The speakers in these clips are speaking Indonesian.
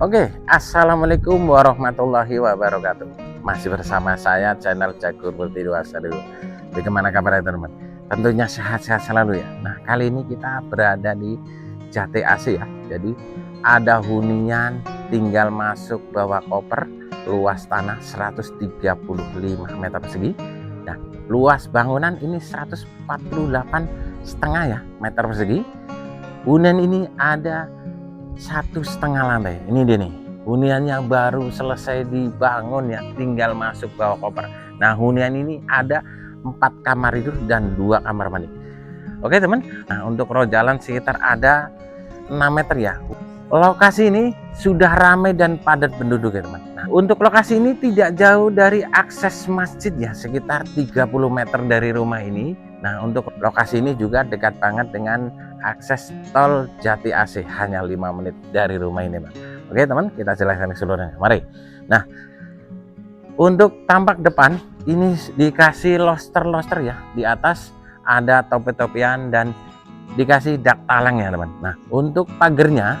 Oke, assalamualaikum warahmatullahi wabarakatuh. Masih bersama saya channel Jagur Multi 21. Bagaimana kabar teman-teman? Tentunya sehat-sehat selalu ya. Nah, kali ini kita berada di Jati AC ya. Jadi ada hunian tinggal masuk bawah koper, luas tanah 135 meter persegi. Nah, luas bangunan ini 148,5 ya meter persegi. Hunian ini ada 1,5 lantai. Ini dia nih, huniannya baru selesai dibangun ya, tinggal masuk bawah koper. Nah, hunian ini ada 4 kamar tidur dan 2 kamar mandi. Oke teman, nah untuk roh jalan sekitar ada 6 meter ya. Lokasi ini sudah ramai dan padat penduduk ya teman. Nah, untuk lokasi ini tidak jauh dari akses masjid ya, sekitar 30 meter dari rumah ini. Nah, untuk lokasi ini juga dekat banget dengan akses tol Jati AC, hanya 5 menit dari rumah ini, Bang. Oke, teman, kita jelaskan seluruhnya. Mari. Nah, untuk tampak depan ini dikasih loster-loster ya. Di atas ada topi-topian dan dikasih dak talang ya, teman. Nah, untuk pagernya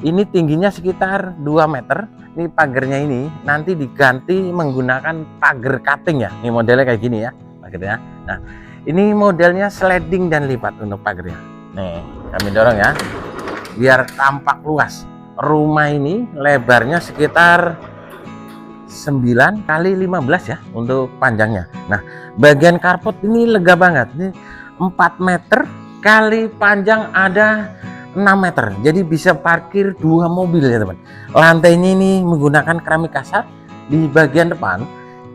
ini tingginya sekitar 2 meter. Ini pagernya ini nanti diganti menggunakan pagar cutting ya. Ini modelnya kayak gini ya, pagernya. Nah, ini modelnya sliding dan lipat untuk pagarnya. Nih, kami dorong ya, biar tampak luas. Rumah ini lebarnya sekitar 9 kali 15 ya untuk panjangnya. Nah, bagian karpet ini lega banget. Ini 4 meter kali panjang ada 6 meter. Jadi bisa parkir 2 mobil ya teman. Lantainya ini menggunakan keramik kasar. Di bagian depan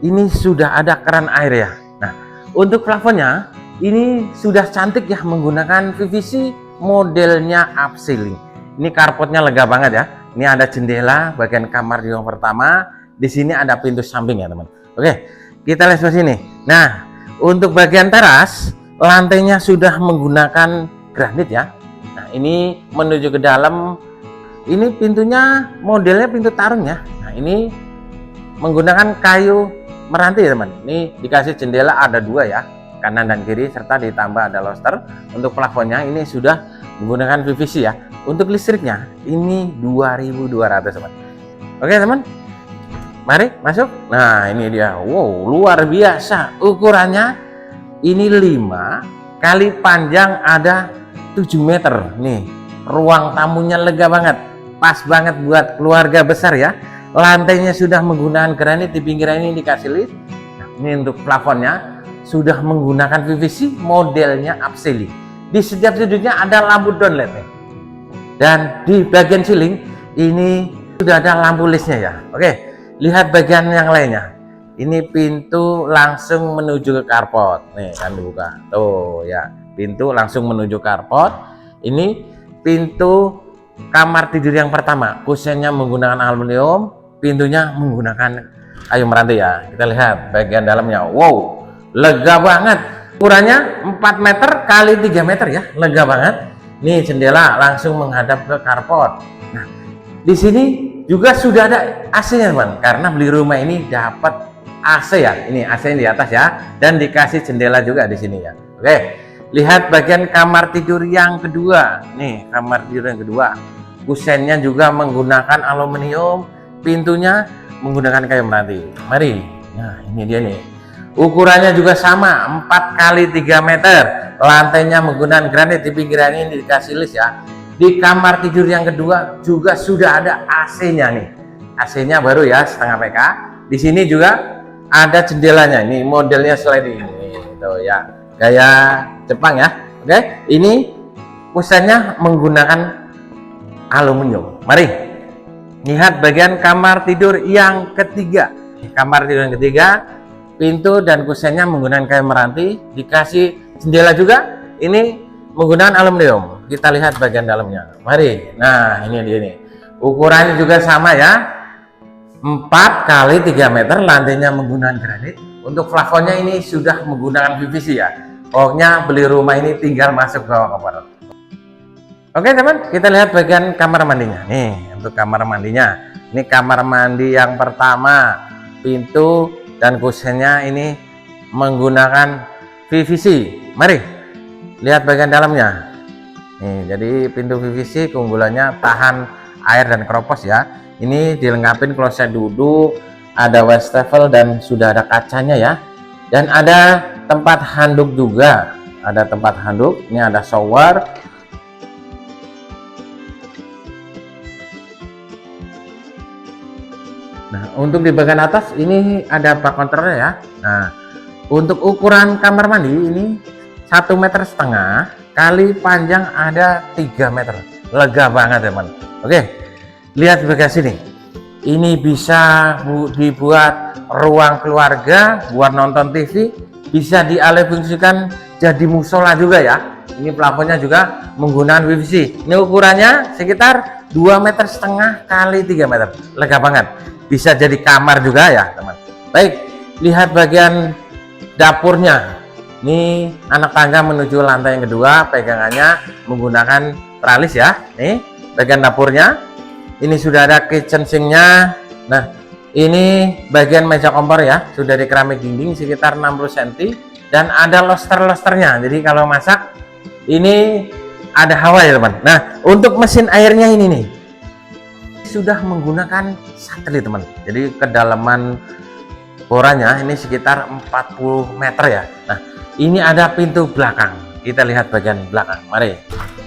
ini sudah ada keran air ya. Nah, untuk plafonnya ini sudah cantik ya, menggunakan PVC modelnya upceiling. Ini karpetnya lega banget ya. Ini ada jendela bagian kamar yang pertama. Di sini ada pintu samping ya teman. Oke, kita lihat ke sini. Nah, untuk bagian teras lantainya sudah menggunakan granit ya. Nah, ini menuju ke dalam. Ini pintunya modelnya pintu tarung ya. Nah, ini menggunakan kayu meranti ya teman. Ini dikasih jendela ada 2 ya, kanan dan kiri, serta ditambah ada loster. Untuk plafonnya ini sudah menggunakan PVC ya. Untuk listriknya ini 2.200 teman. Oke teman, mari masuk. Nah, ini dia. Wow, luar biasa. Ukurannya ini 5 kali panjang ada 7 meter. Nih, ruang tamunya lega banget, pas banget buat keluarga besar ya. Lantainya sudah menggunakan granit, di pinggiran ini dikasih list. Nah, ini untuk plafonnya sudah menggunakan PVC modelnya upceiling. Di setiap sudutnya ada lampu downlight nih. Dan di bagian ceiling ini sudah ada lampu listnya ya. Oke, lihat bagian yang lainnya. Ini pintu langsung menuju ke karpet. Nih kan dibuka. Tuh ya, pintu langsung menuju karpet. Ini pintu kamar tidur yang pertama. Kusennya menggunakan aluminium, pintunya menggunakan kayu meranti ya. Kita lihat bagian dalamnya. Wow, lega banget. Ukurannya 4 meter kali 3 meter ya, lega banget. Nih jendela langsung menghadap ke karpet. Nah, di sini juga sudah ada AC-nya teman, karena beli rumah ini dapat AC ya. Ini AC di atas ya, dan dikasih jendela juga di sini ya. Oke, lihat bagian kamar tidur yang kedua. Nih kamar tidur yang kedua, kusennya juga menggunakan aluminium, pintunya menggunakan kayu meranti. Mari. Nah, ini dia nih. Ukurannya juga sama, 4 kali 3 meter. Lantainya menggunakan granit, di pinggiran ini dikasih list ya. Di kamar tidur yang kedua juga sudah ada AC-nya nih. AC-nya baru ya, setengah PK. Di sini juga ada jendelanya. Ini modelnya sliding ini, tuh ya. Gaya Jepang ya. Oke, ini kusennya menggunakan aluminium. Mari lihat bagian kamar tidur yang ketiga. Kamar tidur yang ketiga, pintu dan kusennya menggunakan kayu meranti, dikasih jendela juga. Ini menggunakan aluminium. Kita lihat bagian dalamnya. Mari. Nah, ini dia nih. Ukurannya juga sama ya. 4 kali 3 meter, lantainya menggunakan granit. Untuk plafonnya ini sudah menggunakan PVC ya. Pokoknya beli rumah ini tinggal masuk bawah koper. Oke teman, kita lihat bagian kamar mandinya. Nih, untuk kamar mandinya. Ini kamar mandi yang pertama. Pintu dan kusennya ini menggunakan PVC. Mari lihat bagian dalamnya. Nih, jadi pintu PVC keunggulannya tahan air dan keropos ya. Ini dilengkapi kloset duduk, ada wastafel dan sudah ada kacanya ya. Dan ada tempat handuk juga, ada tempat handuk. Ini ada shower. Nah, untuk di bagian atas ini ada bak konternya ya. Nah, untuk ukuran kamar mandi ini 1,5 meter kali panjang ada 3 meter. Lega banget teman. Oke, lihat bagian sini. Ini bisa dibuat ruang keluarga, buat nonton TV, bisa dialihfungsikan jadi musola juga ya. Ini plafonnya juga menggunakan PVC. Ini ukurannya sekitar 2,5 meter kali 3 meter. Lega banget. Bisa jadi kamar juga ya teman. Baik, lihat bagian dapurnya. Ini anak tangga menuju lantai yang kedua, pegangannya menggunakan teralis ya. Nih bagian dapurnya. Ini sudah ada kitchen sinknya. Nah, ini bagian meja kompor ya, sudah di keramik dinding sekitar 60 cm dan ada loster-losternya. Jadi kalau masak ini ada hawa ya teman. Nah, untuk mesin airnya ini nih sudah menggunakan satelit teman. Jadi kedalaman borannya ini sekitar 40 meter ya. Nah, ini ada pintu belakang. Kita lihat bagian belakang. Mari.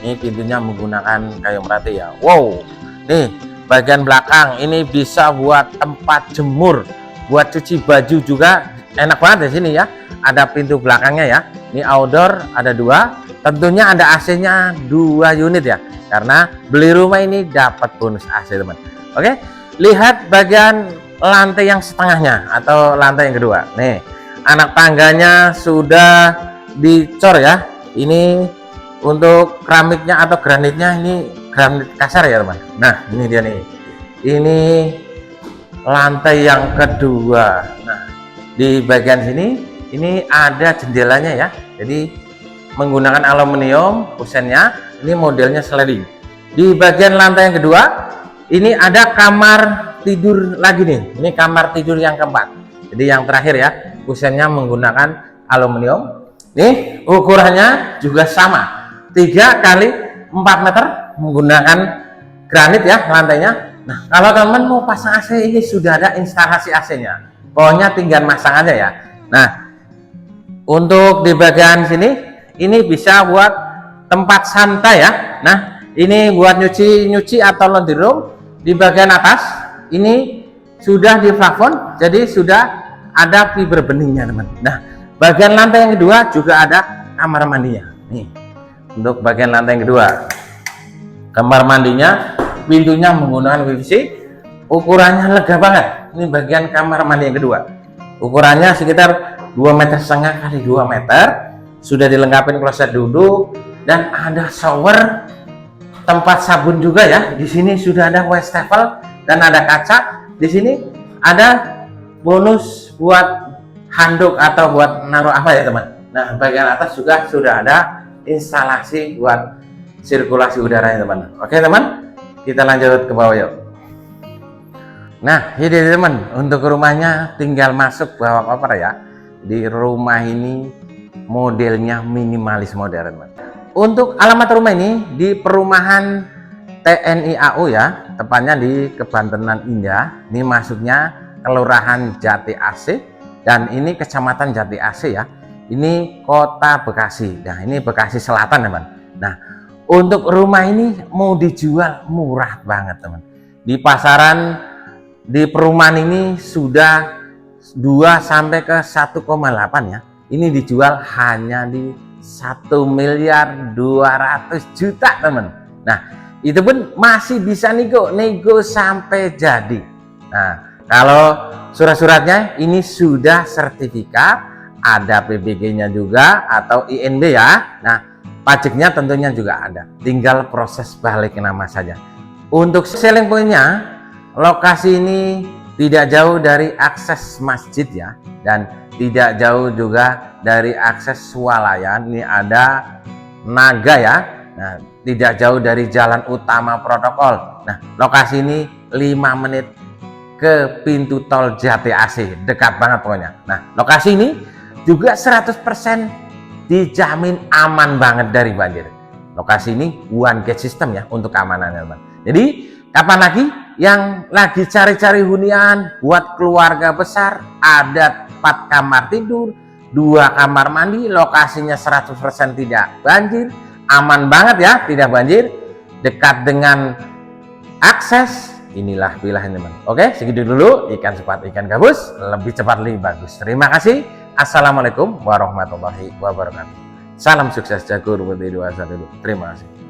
Ini pintunya menggunakan kayu merati ya. Wow. Nih, bagian belakang ini bisa buat tempat jemur, buat cuci baju juga enak banget di sini ya. Ada pintu belakangnya ya. Ini outdoor ada 2. Tentunya ada AC-nya 2 unit ya. Karena beli rumah ini dapat bonus AC teman. Oke, lihat bagian lantai yang setengahnya atau lantai yang kedua. Nih, anak tangganya sudah dicor ya. Ini untuk keramiknya atau granitnya ini granit kasar ya teman. Nah, ini dia nih. Ini lantai yang kedua. Nah, di bagian sini ini ada jendelanya ya. Jadi menggunakan aluminium kusennya. Ini modelnya sliding. Di bagian lantai yang kedua ini ada kamar tidur lagi nih. Ini kamar tidur yang keempat. Jadi yang terakhir ya, kusennya menggunakan aluminium. Nih ukurannya juga sama, 3 kali 4 meter menggunakan granit ya lantainya. Nah, kalau teman mau pasang AC ini sudah ada instalasi AC-nya. Pokoknya tinggal masang aja ya. Nah, untuk di bagian sini ini bisa buat tempat santai ya. Nah, ini buat nyuci atau laundry room. Di bagian atas ini sudah di plafon, jadi sudah ada fiber beningnya teman. Nah, bagian lantai yang kedua juga ada kamar mandinya. Nih, untuk bagian lantai yang kedua, kamar mandinya pintunya menggunakan PVC, ukurannya lega banget. Ini bagian kamar mandi yang kedua, ukurannya sekitar 2,5 meter kali 2 meter, sudah dilengkapi kloset duduk dan ada shower, tempat sabun juga ya. Di sini sudah ada wastafel dan ada kaca. Di sini ada bonus buat handuk atau buat naruh apa ya teman. Nah, bagian atas juga sudah ada instalasi buat sirkulasi udaranya teman. Oke teman, kita lanjut ke bawah yuk. Nah, ini teman, untuk rumahnya tinggal masuk bawa koper ya. Di rumah ini modelnya minimalis modern teman. Untuk alamat rumah ini di perumahan TNI AU ya, tepatnya di Kebantenan Indah. Ini masuknya Kelurahan Jati AC dan ini Kecamatan Jati AC ya. Ini Kota Bekasi. Nah, ini Bekasi Selatan teman. Nah, untuk rumah ini mau dijual murah banget teman. Di pasaran di perumahan ini sudah 2 sampai ke 1,8 ya. Ini dijual hanya di 1.200.000.000 teman. Nah, itu pun masih bisa nego sampai jadi. Nah, kalau surat-suratnya ini sudah sertifikat, ada PBG-nya juga atau INB ya. Nah, pajaknya tentunya juga ada. Tinggal proses balik nama saja. Untuk selling point-nya, lokasi ini tidak jauh dari akses masjid ya, dan tidak jauh juga dari akses swalayan. Ini ada Naga ya. Nah, tidak jauh dari jalan utama protokol. Nah, lokasi ini 5 menit ke pintu tol Jati AC, dekat banget pokoknya. Nah, lokasi ini juga 100% dijamin aman banget dari banjir. Lokasi ini one gate system ya untuk keamanannya teman. Jadi kapan lagi yang lagi cari-cari hunian buat keluarga besar, ada 4 kamar tidur, 2 kamar mandi, lokasinya 100% tidak banjir, aman banget ya, tidak banjir, dekat dengan akses, inilah pilihan teman. Oke, segitu dulu ikan cepat ikan gabus, lebih cepat lebih bagus. Terima kasih. Assalamualaikum warahmatullahi wabarakatuh. Salam sukses Jagur Putih 21. Terima kasih.